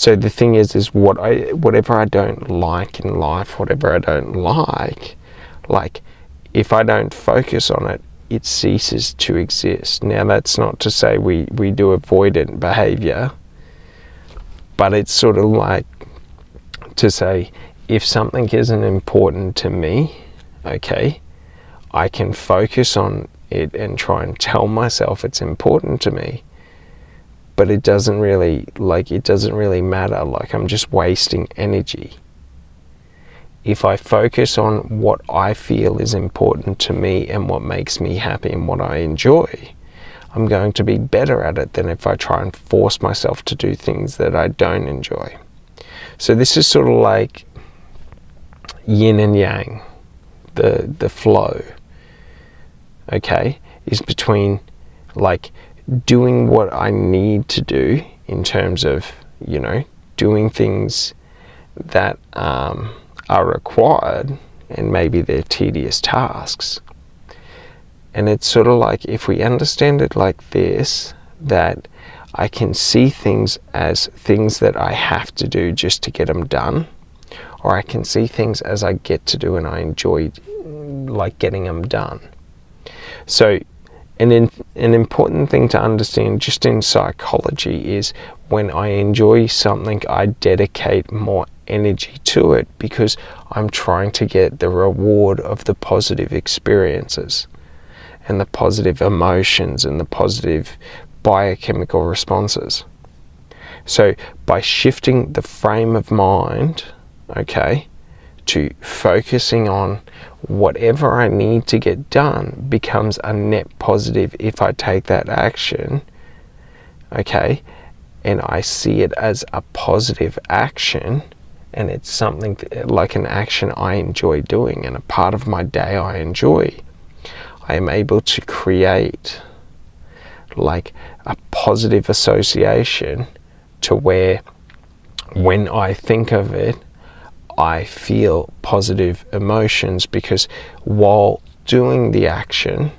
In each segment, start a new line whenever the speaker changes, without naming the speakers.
So the thing is whatever I don't like in life, whatever I don't like, if I don't focus on it, it ceases to exist. Now that's not to say we do avoidant behaviour, but it's sort of like to say, if something isn't important to me, okay, I can focus on it and try and tell myself it's important to me, but it doesn't really matter, like I'm just wasting energy. If I focus on what I feel is important to me and what makes me happy and what I enjoy, I'm going to be better at it than if I try and force myself to do things that I don't enjoy. So this is sort of like yin and yang, the flow, okay, is between like doing what I need to do in terms of, doing things that are required, and maybe they're tedious tasks. And it's sort of like, if we understand it like this, that I can see things as things that I have to do just to get them done, or I can see things as I get to do and I enjoy like getting them done. So an important thing to understand just in psychology is when I enjoy something, I dedicate more energy to it because I'm trying to get the reward of the positive experiences and the positive emotions and the positive biochemical responses. So by shifting the frame of mind, okay, to focusing on whatever I need to get done becomes a net positive if I take that action, okay, and I see it as a positive action, and it's something like an action I enjoy doing and a part of my day I enjoy, I am able to create like a positive association to where when I think of it, I feel positive emotions, because while doing the action,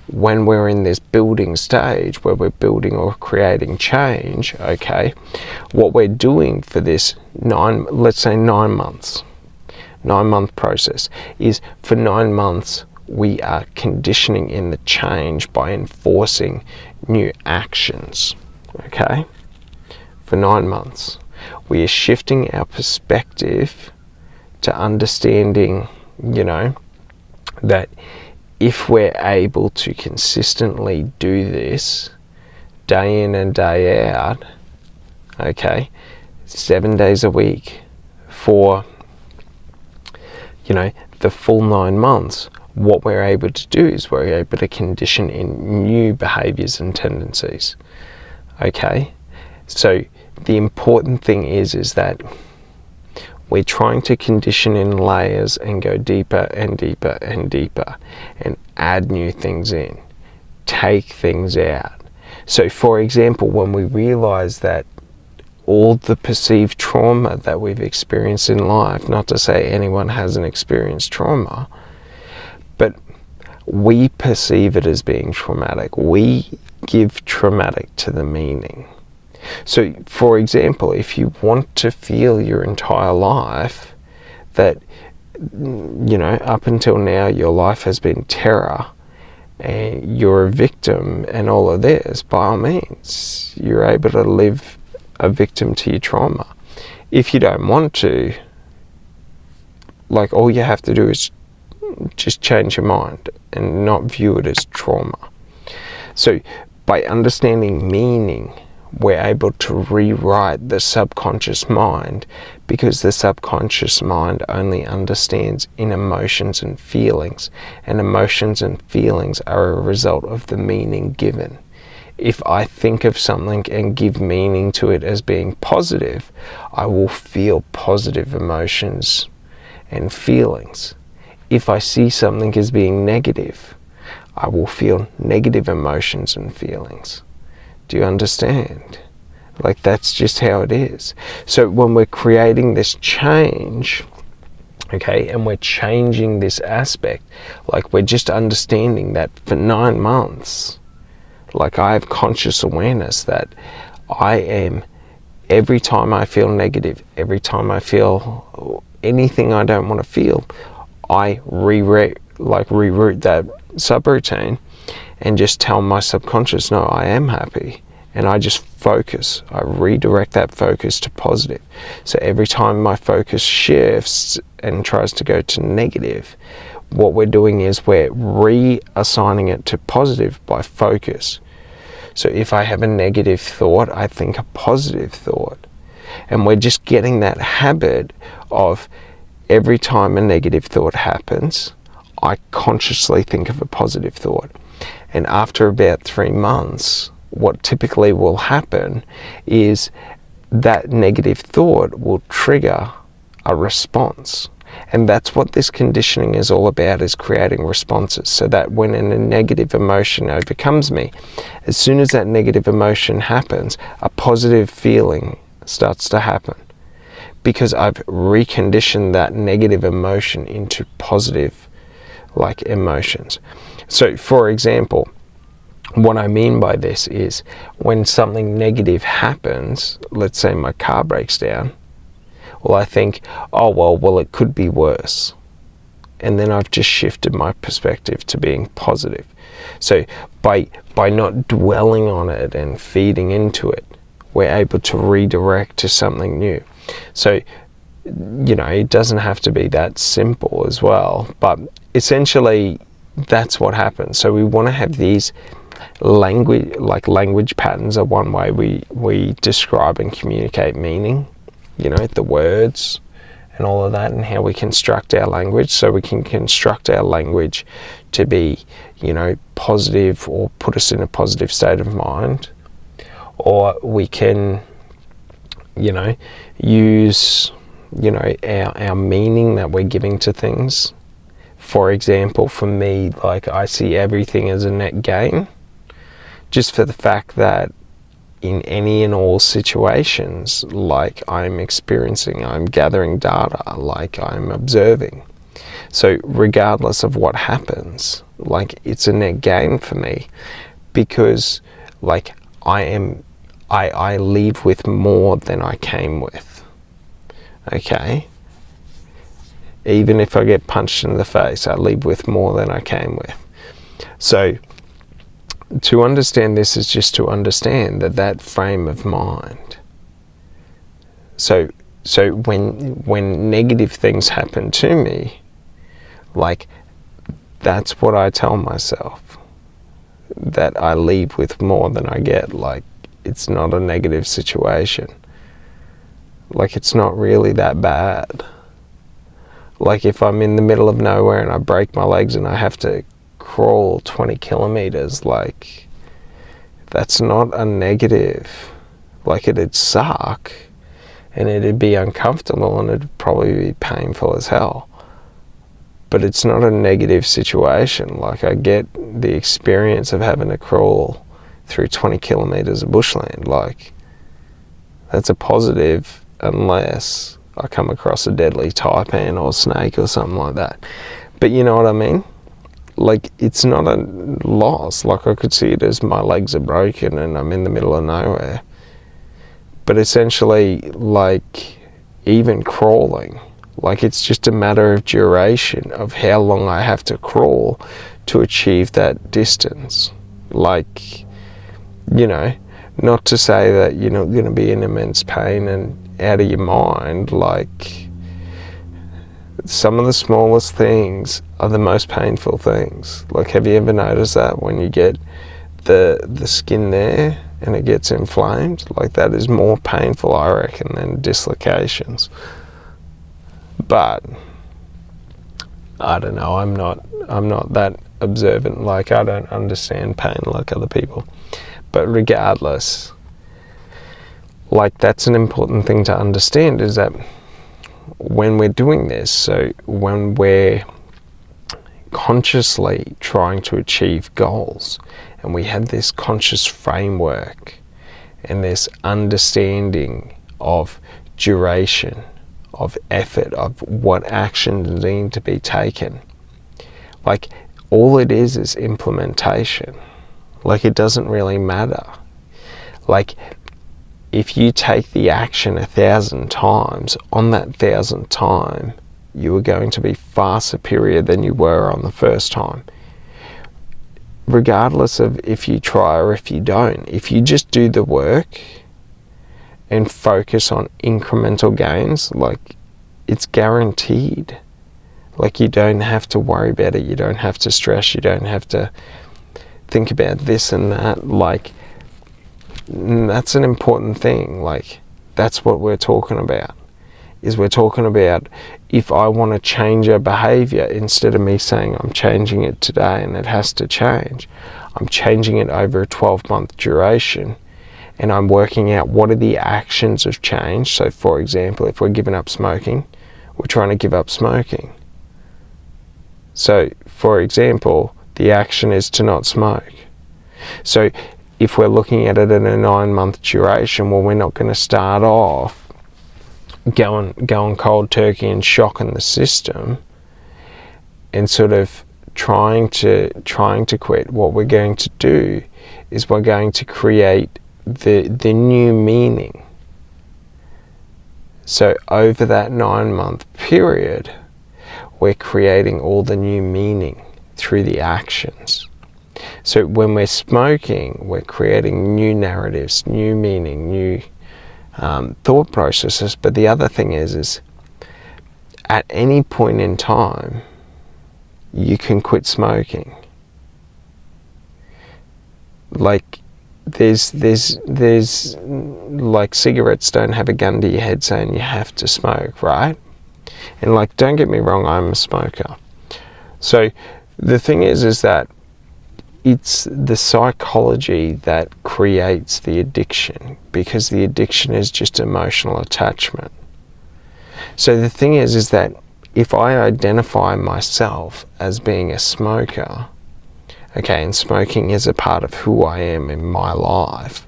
when we're in this building stage where we're building or creating change, okay, what we're doing for this 9 month process is, for 9 months we are conditioning in the change by enforcing new actions, okay? For 9 months we are shifting our perspective to understanding, that if we're able to consistently do this day in and day out, okay, 7 days a week for, the full 9 months, what we're able to do is we're able to condition in new behaviours and tendencies, okay? So the important thing is that we're trying to condition in layers and go deeper and deeper and deeper and add new things in, take things out. So for example, when we realize that all the perceived trauma that we've experienced in life, not to say anyone hasn't experienced trauma, but we perceive it as being traumatic. We give traumatic to the meaning. So, for example, if you want to feel your entire life that, up until now your life has been terror and you're a victim and all of this, by all means, you're able to live a victim to your trauma. If you don't want to, all you have to do is just change your mind and not view it as trauma. So, by understanding meaning, we're able to rewrite the subconscious mind, because the subconscious mind only understands in emotions and feelings, and emotions and feelings are a result of the meaning given. If I think of something and give meaning to it as being positive, I will feel positive emotions and feelings. If I see something as being negative, I will feel negative emotions and feelings. Do you understand? That's just how it is. So when we're creating this change, okay, and we're changing this aspect, we're just understanding that for 9 months, I have conscious awareness that I am every time I feel negative, every time I feel anything I don't want to feel, I reroute that subroutine and just tell my subconscious, no, I am happy. And I just focus. I redirect that focus to positive. So every time my focus shifts and tries to go to negative, what we're doing is we're reassigning it to positive by focus. So if I have a negative thought, I think a positive thought. And we're just getting that habit of every time a negative thought happens, I consciously think of a positive thought. And after about 3 months, what typically will happen is that negative thought will trigger a response. And that's what this conditioning is all about, is creating responses, so that when a negative emotion overcomes me, as soon as that negative emotion happens, a positive feeling starts to happen, because I've reconditioned that negative emotion into positive emotions. So for example, what I mean by this is when something negative happens, let's say my car breaks down, well, I think, oh, well, it could be worse. And then I've just shifted my perspective to being positive. So by not dwelling on it and feeding into it, we're able to redirect to something new. So, it doesn't have to be that simple as well, but essentially that's what happens. So we want to have these language patterns are one way we describe and communicate meaning, the words and all of that, and how we construct our language. So we can construct our language to be, positive, or put us in a positive state of mind, or we can, use, our meaning that we're giving to things. For example, for me, I see everything as a net gain, just for the fact that in any and all situations, I'm experiencing, I'm gathering data, I'm observing. So regardless of what happens, it's a net gain for me, because I leave with more than I came with. Okay? Even if I get punched in the face, I leave with more than I came with. So to understand this is just to understand that frame of mind. So when negative things happen to me, that's what I tell myself, that I leave with more than I get. It's not a negative situation. It's not really that bad. If I'm in the middle of nowhere and I break my legs and I have to crawl 20 kilometers, that's not a negative. It'd suck and it'd be uncomfortable and it'd probably be painful as hell, but it's not a negative situation. I get the experience of having to crawl through 20 kilometers of bushland. That's a positive, unless I come across a deadly taipan or snake or something like that. But you know what I mean? It's not a loss. I could see it as my legs are broken and I'm in the middle of nowhere. But essentially, even crawling, it's just a matter of duration of how long I have to crawl to achieve that distance. Not to say that you're not going to be in immense pain and out of your mind. Some of the smallest things are the most painful things. Have you ever noticed that when you get the skin there and it gets inflamed? That is more painful, I reckon, than dislocations. But I don't know, I'm not that observant. I don't understand pain like other people. But regardless, that's an important thing to understand, is that when we're doing this, so when we're consciously trying to achieve goals, and we have this conscious framework and this understanding of duration, of effort, of what actions need to be taken, all it is implementation. It doesn't really matter. if you take the action 1,000 times, on that 1,000th time, you are going to be far superior than you were on the first time. Regardless of if you try or if you don't, if you just do the work and focus on incremental gains, like, it's guaranteed. Like, you don't have to worry about it, you don't have to stress, you don't have to think about this and that. Like, that's an important thing. Like, that's what we're talking about. Is we're talking about, if I want to change a behaviour, instead of me saying I'm changing it today and it has to change, I'm changing it over a 12-month duration, and I'm working out what are the actions of change. So for example, if we're giving up smoking, we're trying to give up smoking. So for example, the action is to not smoke. So if we're looking at it in a 9-month duration, well, we're not going to start off going cold turkey and shocking the system and sort of trying to quit. What we're going to do is we're going to create the new meaning. So over that 9-month period, we're creating all the new meaning through the actions. So when we're smoking, we're creating new narratives, new meaning, new thought processes. But the other thing is at any point in time, you can quit smoking. Like, there's like, cigarettes don't have a gun to your head saying you have to smoke, right? And like, don't get me wrong, I'm a smoker. So the thing is that it's the psychology that creates the addiction, because the addiction is just emotional attachment. So the thing is that if I identify myself as being a smoker, okay, and smoking is a part of who I am in my life,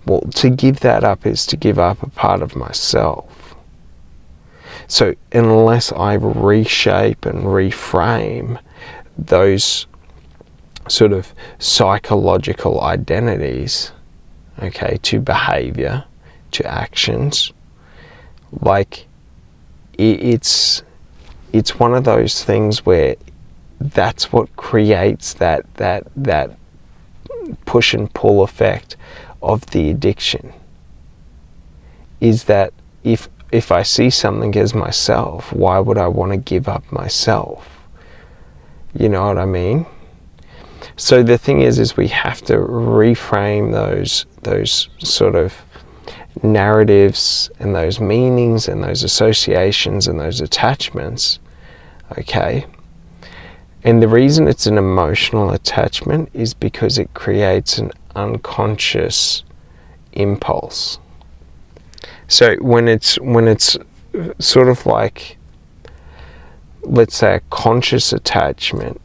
well, to give that up is to give up a part of myself. So unless I reshape and reframe those sort of psychological identities, okay, to behaviour, to actions, like, it's one of those things where that's what creates that push and pull effect of the addiction. Is that if I see something as myself, why would I want to give up myself? You know what I mean? So the thing is we have to reframe those sort of narratives and those meanings and those associations and those attachments, okay? And the reason it's an emotional attachment is because it creates an unconscious impulse. So when it's sort of like, let's say, a conscious attachment,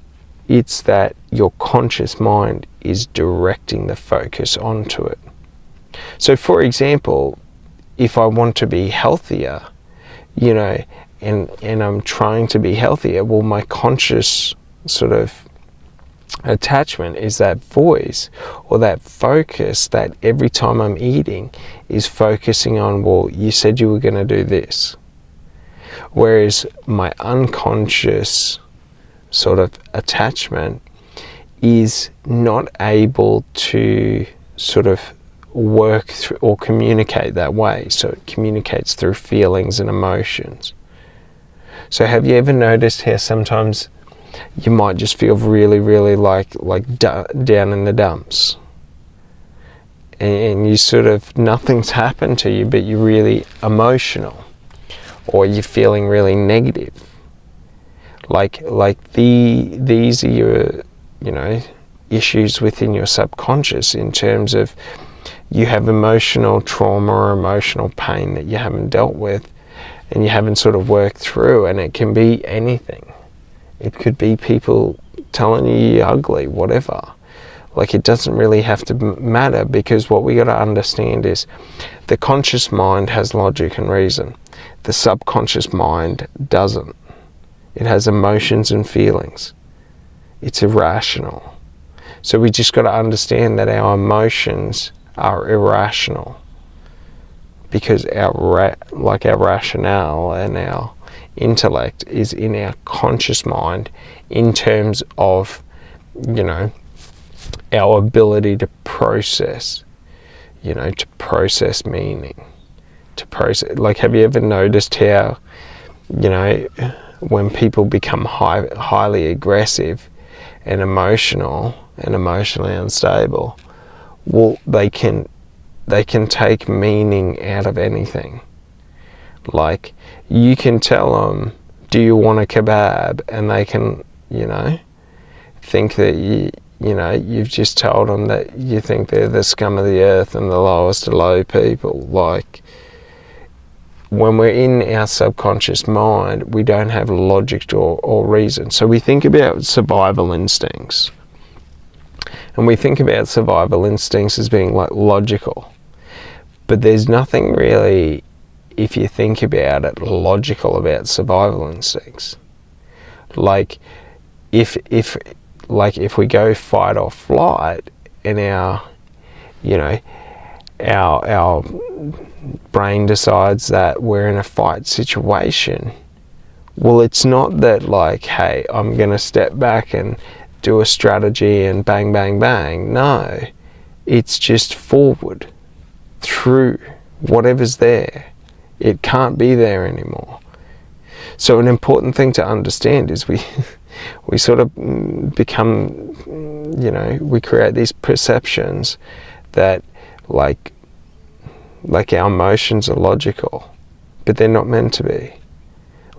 it's that your conscious mind is directing the focus onto it. So for example, if I want to be healthier, you know, and I'm trying to be healthier, well, my conscious sort of attachment is that voice or that focus that every time I'm eating is focusing on, well, you said you were going to do this. Whereas my unconscious sort of attachment is not able to sort of work through or communicate that way. So it communicates through feelings and emotions. So have you ever noticed how sometimes you might just feel really, really like down in the dumps, and you sort of, nothing's happened to you, but you're really emotional, or you're feeling really negative? Like these are your, you know, issues within your subconscious, in terms of you have emotional trauma or emotional pain that you haven't dealt with and you haven't sort of worked through. And it can be anything. It could be people telling you you're ugly, whatever. Like, it doesn't really have to matter, because what we got to understand is the conscious mind has logic and reason. The subconscious mind doesn't. It has emotions and feelings. It's irrational. So we just got to understand that our emotions are irrational. because our rationale and our intellect is in our conscious mind in terms of, our ability to process, to process meaning, to process. Like, have you ever noticed how, when people become highly aggressive and emotional and emotionally unstable, well, they can take meaning out of anything. Like, you can tell them, do you want a kebab? And they can, think that you've just told them that you think they're the scum of the earth and the lowest of low people. Like, when we're in our subconscious mind, we don't have logic or reason. So we think about survival instincts. And we think about survival instincts as being like logical. But there's nothing really, if you think about it, logical about survival instincts. Like, if we go fight or flight, and our brain decides that we're in a fight situation, well, it's not that like, hey, I'm going to step back and do a strategy and bang, bang, bang. No, it's just forward through whatever's there. It can't be there anymore. So an important thing to understand is we sort of become, we create these perceptions that like our emotions are logical, but they're not meant to be.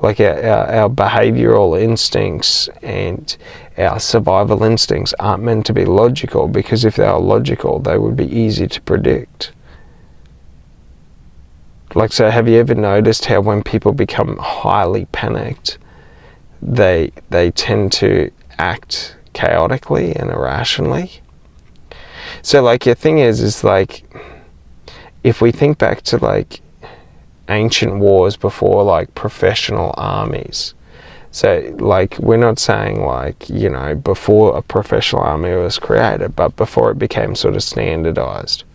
Like our behavioural instincts and our survival instincts aren't meant to be logical, because if they are logical, they would be easy to predict. Like, so have you ever noticed how when people become highly panicked, they tend to act chaotically and irrationally? So like, the thing is like, if we think back to like ancient wars before like professional armies, so like, we're not saying like, before a professional army was created, but before it became sort of standardized.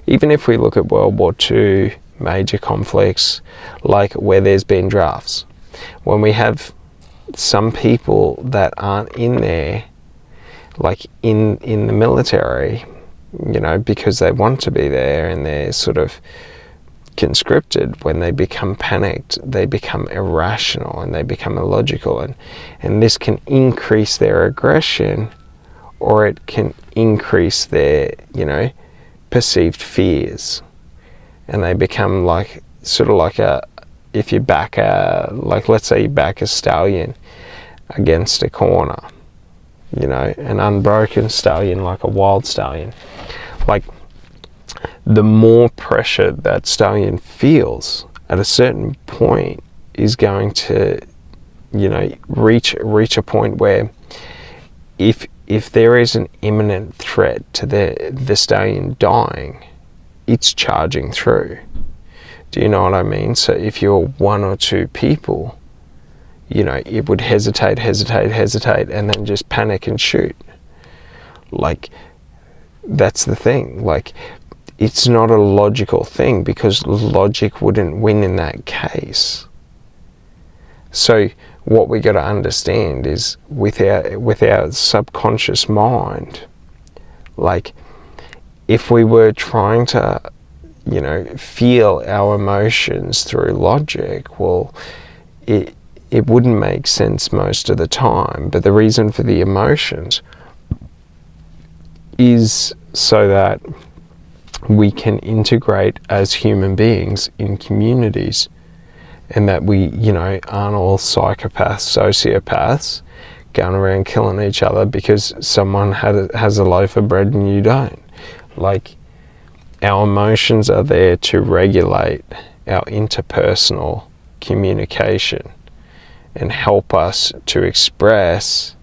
Even if we look at World War II, major conflicts, like where there's been drafts, when we have some people that aren't in there, like in the military, because they want to be there, and they're sort of conscripted, when they become panicked, they become irrational and they become illogical, and this can increase their aggression, or it can increase their, perceived fears, and they become like, sort of like if you back like, let's say you back a stallion against a corner, an unbroken stallion, like a wild stallion, like, the more pressure that stallion feels at a certain point is going to, reach a point where if there is an imminent threat to the stallion dying, it's charging through. Do you know what I mean? So if you're one or two people, it would hesitate, and then just panic and shoot. Like, that's the thing. Like, it's not a logical thing, because logic wouldn't win in that case. So what we got to understand is, with our subconscious mind, like, if we were trying to, feel our emotions through logic, well, it wouldn't make sense most of the time. But the reason for the emotions is so that we can integrate as human beings in communities, and that we, aren't all psychopaths, sociopaths, going around killing each other because someone has a loaf of bread and you don't. Like, our emotions are there to regulate our interpersonal communication and help us to express,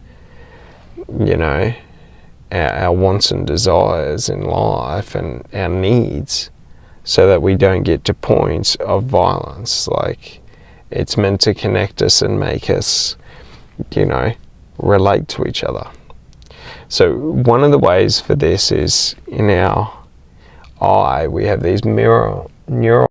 our wants and desires in life and our needs, so that we don't get to points of violence. Like, it's meant to connect us and make us, relate to each other. So one of the ways for this is, in our eye, we have these mirror neural